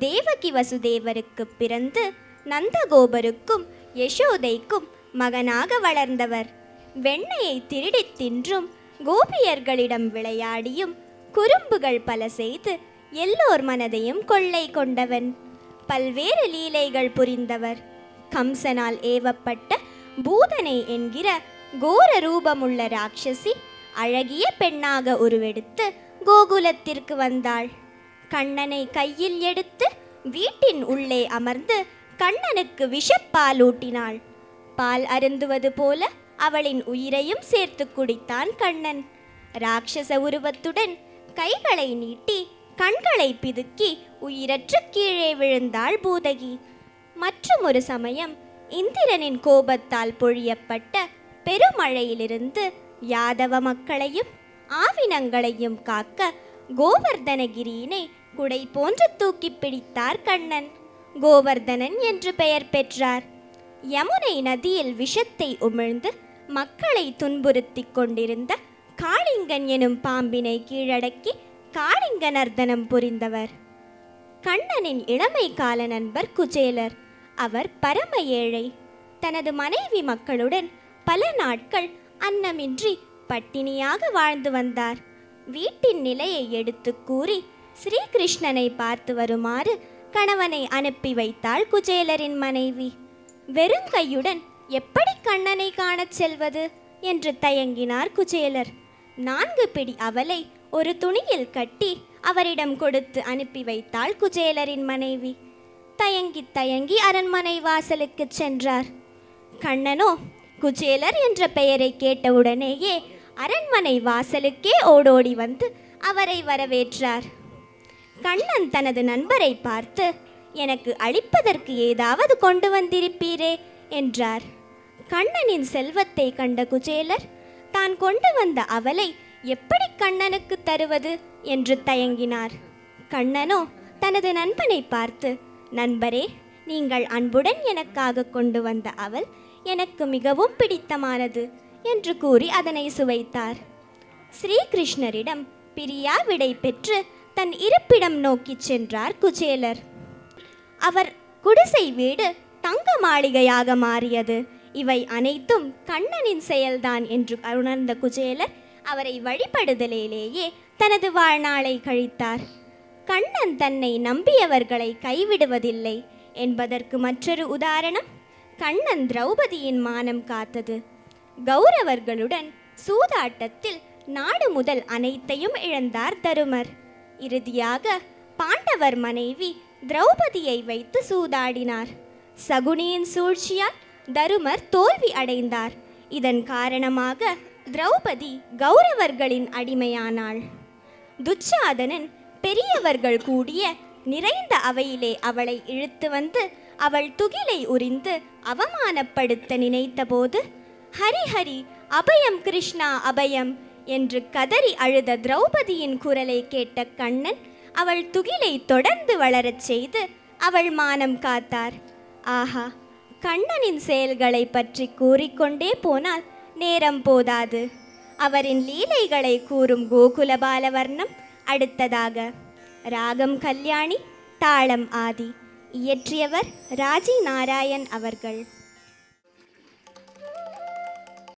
தேவகி வசுதேவருக்கு பிறந்து நந்தகோபருக்கும் யசோதைக்கும் மகனாக வளர்ந்தவர். வெண்ணையை திருடித் தின்றும் கோபியர்களிடம் விளையாடியும் குறும்புகள் பல செய்து எல்லோர் மனதையும் கொள்ளை கொண்டவன். பல்வேறு லீலைகள் புரிந்தவர். கம்சனால் ஏவப்பட்ட பூதனை என்கிற கோர ரூபமுள்ள ராட்சசி அழகிய பெண்ணாக உருவெடுத்து கோகுலத்திற்கு வந்தாள். கண்ணனை கையில் எடுத்து வீட்டின் உள்ளே அமர்ந்து கண்ணனுக்கு விஷப்பாலூட்டினாள். பால் அருந்துவது போல அவளின் உயிரையும் சேர்த்து குடித்தான் கண்ணன். ராட்சச உருவத்துடன் கைகளை நீட்டி கண்களை பிதுக்கி உயிரற்று கீழே விழுந்தாள் பூதகி. மற்றும் ஒரு சமயம் இந்திரனின் கோபத்தால் பொழியப்பட்ட பெருமழையிலிருந்து யாதவ மக்களையும் ஆவினங்களையும் காக்க கோவர்தனகிரியினை குடை போன்று தூக்கி பிடித்தார் கண்ணன். கோவர்தனன் என்று பெயர் பெற்றார். யமுனை நதியில் விஷத்தை உமிழ்ந்து மக்களை துன்புறுத்தி கொண்டிருந்த காளிங்கன் எனும் பாம்பினை கீழடக்கி காளிங்க நர்த்தனம் புரிந்தவர். கண்ணனின் இளமை கால நண்பர் குச்சேலர். அவர் பரம ஏழை. தனது மனைவி மக்களுடன் பல நாட்கள் அன்னமின்றி பட்டினியாக வாழ்ந்து வந்தார். வீட்டின் நிலையை எடுத்து கூறி ஸ்ரீகிருஷ்ணனை பார்த்து வருமாறு கணவனை அனுப்பி வைத்தாள் குச்சேலரின் மனைவி. வெறுங்கையுடன் எப்படி கண்ணனை காணச் செல்வது என்று தயங்கினார் குச்சேலர். 4 பிடி அவலை ஒரு துணியில் கட்டி அவரிடம் கொடுத்து அனுப்பி வைத்தாள் குச்சேலரின் மனைவி. தயங்கி அரண்மனை வாசலுக்கு சென்றார். கண்ணனோ குச்சேலர் என்ற பெயரை கேட்டவுடனேயே அரண்மனை வாசலுக்கே ஓடோடி வந்து அவரை வரவேற்றார். கண்ணன் தனது நண்பரை பார்த்து, எனக்கு அளிப்பதற்கு ஏதாவது கொண்டு வந்திருப்பீரே என்றார். கண்ணனின் செல்வத்தை கண்ட குச்சேலர் தான் கொண்டு வந்த அவலை எப்படி கண்ணனுக்கு தருவது என்று தயங்கினார். கண்ணனோ தனது நண்பனை பார்த்து, நண்பரே, நீங்கள் அன்புடன் எனக்காக கொண்டு வந்த அவல் எனக்கு மிகவும் பிடித்தமானது என்று கூறி அதனை சுவைத்தார். ஸ்ரீகிருஷ்ணரிடம் பிரியா விடை பெற்று தன் இருப்பிடம் நோக்கி சென்றார் குச்சேலர். அவர் குடிசை வீடு தங்க மாளிகையாக மாறியது. இவை அனைத்தும் கண்ணனின் செயல்தான் என்று உணர்ந்த குச்சேலர் அவரை வழிபடுதலிலேயே தனது வாழ்நாளை கழித்தார். கண்ணன் தன்னை நம்பியவர்களை கைவிடுவதில்லை என்பதற்கு மற்றொரு உதாரணம் கண்ணன் திரௌபதியின் மானம் காத்தது. கௌரவர்களுடன் சூதாட்டத்தில் நாடு முதல் அனைத்தையும் இழந்தார் தருமர். இறுதியாக பாண்டவர் மனைவி திரௌபதியை வைத்து சூதாடினார். சகுனியின் சூழ்ச்சியால் தருமர் தோல்வி அடைந்தார். இதன் காரணமாக திரௌபதி கௌரவர்களின் அடிமையானாள். துச்சாதனன் பெரியவர்கள் கூடிய நிறைந்த அவையிலே அவளை இழுத்து வந்து அவள் துகிலை உரிந்து அவமானப்படுத்த நினைத்தபோது, ஹரி ஹரி அபயம் கிருஷ்ணா அபயம் என்று கதறி அழுத திரௌபதியின் குரலை கேட்ட கண்ணன் அவள் துகிலை தொடர்ந்து வளரச் செய்து அவள் மானம் காத்தார். ஆஹா, கண்ணனின் செயல்களை பற்றி கூறிக்கொண்டே போனால் நேரம் போதாது. அவரின் லீலைகளை கூறும் கோகுலபாலவர்ணம் அடுத்ததாக. ராகம் கல்யாணி, தாளம் ஆதி. இயற்றியவர் ராஜி நாராயண் அவர்கள்.